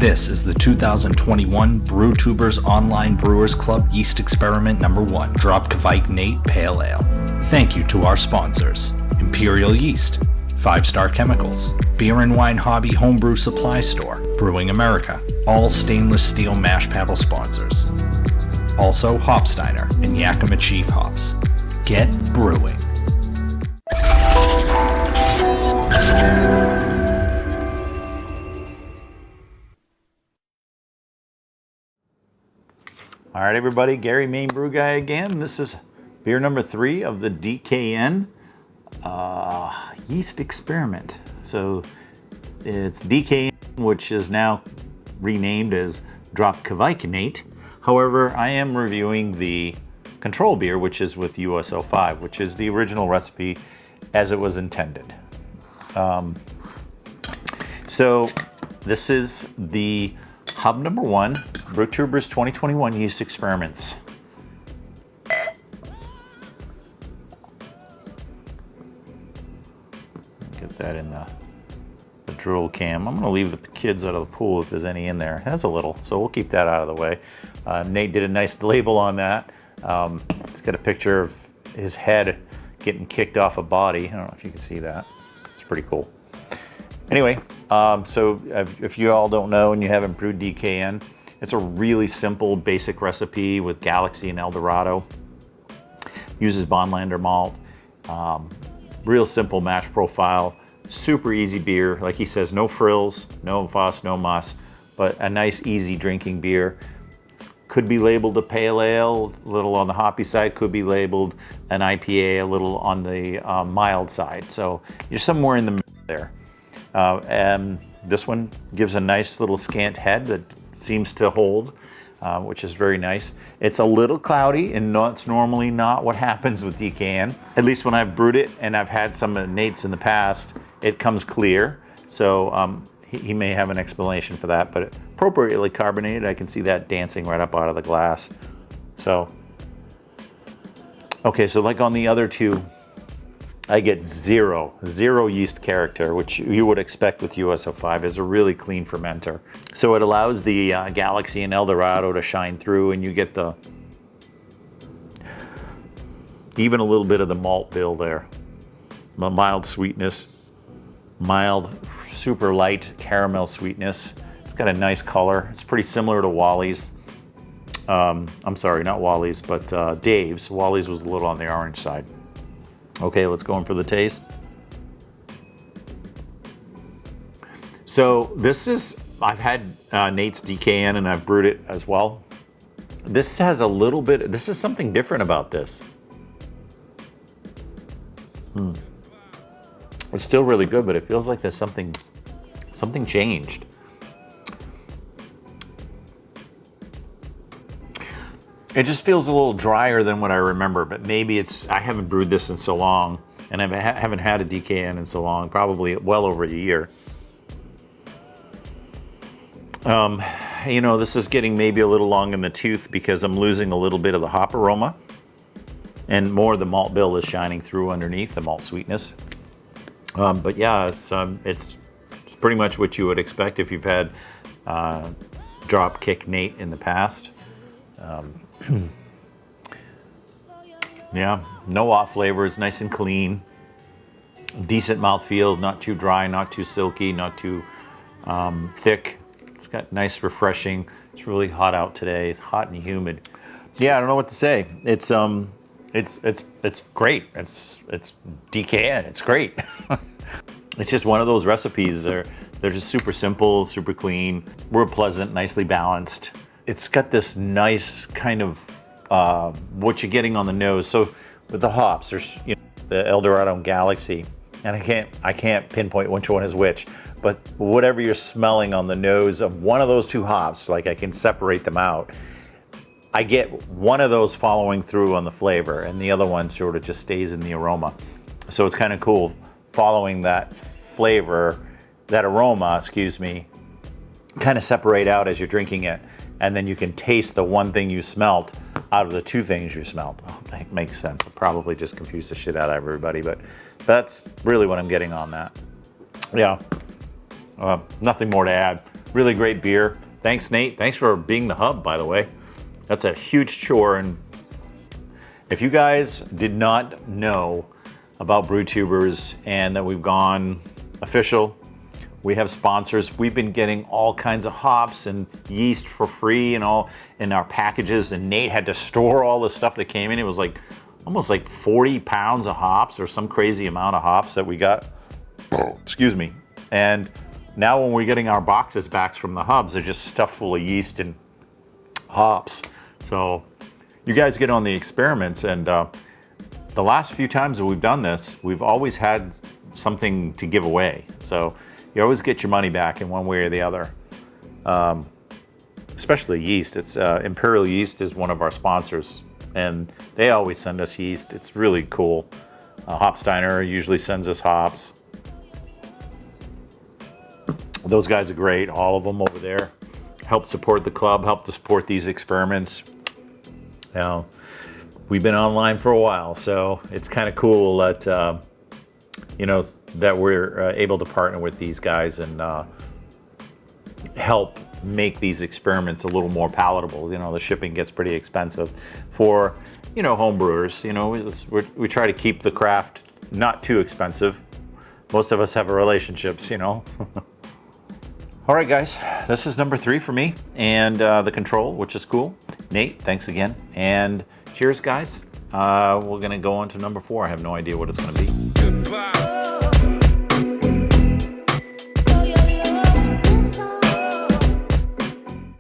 This is the 2021 Brewtubers Online Brewers Club Yeast Experiment #1, Drop Kveik Nate Pale Ale. Thank you to our sponsors, Imperial Yeast, 5 Star Chemicals, Beer and Wine Hobby Homebrew Supply Store, Brewing America, all stainless steel mash paddle sponsors. Also Hopsteiner and Yakima Chief Hops. Get brewing. All right, everybody, Gary, Maine Brew Guy again. This is beer number 3 of the DKN yeast experiment. So it's DKN, which is now renamed as Drop Kveik Nate. However, I am reviewing the control beer, which is with US05, which is the original recipe as it was intended. So this is the hub #1, Brewtubers 2021 yeast experiments. Get that in the drool cam. I'm going to leave the kids out of the pool if there's any in there. There's a little, so we'll keep that out of the way. Nate did a nice label on that. It's got a picture of his head getting kicked off a body. I don't know if you can see that. It's pretty cool. Anyway, so if you all don't know and you haven't brewed DKN, it's a really simple, basic recipe with Galaxy and Eldorado. Uses Bondlander malt. Real simple mash profile. Super easy beer. Like he says, no frills, no fuss, no muss, but a nice, easy drinking beer. Could be labeled a pale ale, a little on the hoppy side. Could be labeled an IPA, a little on the mild side. So you're somewhere in the middle there. And this one gives a nice little scant head that seems to hold, which is very nice. It's a little cloudy, and that's normally not what happens with DKN. At least when I've brewed it, and I've had some of Nate's in the past, it comes clear. So he may have an explanation for that, but appropriately carbonated, I can see that dancing right up out of the glass. So, okay, so like on the other two, I get zero yeast character, which you would expect with US05. Is a really clean fermenter. So it allows the Galaxy and Eldorado to shine through, and you get the even a little bit of the malt bill there. Mild sweetness, mild, super light caramel sweetness. It's got a nice color. It's pretty similar to Wally's. I'm sorry, not Wally's, but Dave's. Wally's was a little on the orange side. Okay, let's go in for the taste. So this is, I've had Nate's DKN and I've brewed it as well. This has a little bit, this is something different about this. It's still really good, but it feels like there's something changed. It just feels a little drier than what I remember, but maybe it's, I haven't brewed this in so long, and I haven't had a DKN in so long, probably well over a year. You know, this is getting maybe a little long in the tooth because I'm losing a little bit of the hop aroma, and more of the malt bill is shining through underneath the malt sweetness. But yeah, it's pretty much what you would expect if you've had Dropkick Nate in the past. Yeah, no off flavor. It's nice and clean. Decent mouthfeel, not too dry, not too silky, not too thick. It's got nice, refreshing. It's really hot out today. It's hot and humid. Yeah, I don't know what to say. It's great. It's DKN. It's great. It's just one of those recipes. They're just super simple, super clean. Real pleasant, nicely balanced. It's got this nice kind of what you're getting on the nose. So with the hops, there's the Eldorado and Galaxy, and I can't pinpoint which one is which, but whatever you're smelling on the nose of one of those two hops, like I can separate them out. I get one of those following through on the flavor, and the other one sort of just stays in the aroma. So it's kind of cool following that flavor, that aroma, excuse me, kind of separate out as you're drinking it. And then you can taste the one thing you smelt out of the two things you smelt. Oh, that makes sense. I probably just confused the shit out of everybody, but that's really what I'm getting on that. Yeah, nothing more to add. Really great beer. Thanks, Nate. Thanks for being the hub, by the way. That's a huge chore. And if you guys did not know about Brewtubers and that we've gone official, we have sponsors. We've been getting all kinds of hops and yeast for free and all in our packages. And Nate had to store all the stuff that came in. It was like almost like 40 pounds of hops or some crazy amount of hops that we got. Excuse me. And now when we're getting our boxes back from the hubs, they're just stuffed full of yeast and hops. So you guys get on the experiments, and the last few times that we've done this, we've always had something to give away. So you always get your money back in one way or the other. Especially yeast. It's Imperial Yeast is one of our sponsors, and they always send us yeast. It's really cool. Hopsteiner usually sends us hops. Those guys are great, all of them over there. Help support the club, help to support these experiments. Now, we've been online for a while, so it's kind of cool that you know, that we're able to partner with these guys and help make these experiments a little more palatable. You know, the shipping gets pretty expensive for, you know, home brewers. You know, we try to keep the craft not too expensive. Most of us have relationships, you know. All right, guys, this is number 3 for me, and the Control, which is cool. Nate, thanks again, and cheers, guys. We're gonna go on to number 4. I have no idea what it's gonna be. Goodbye.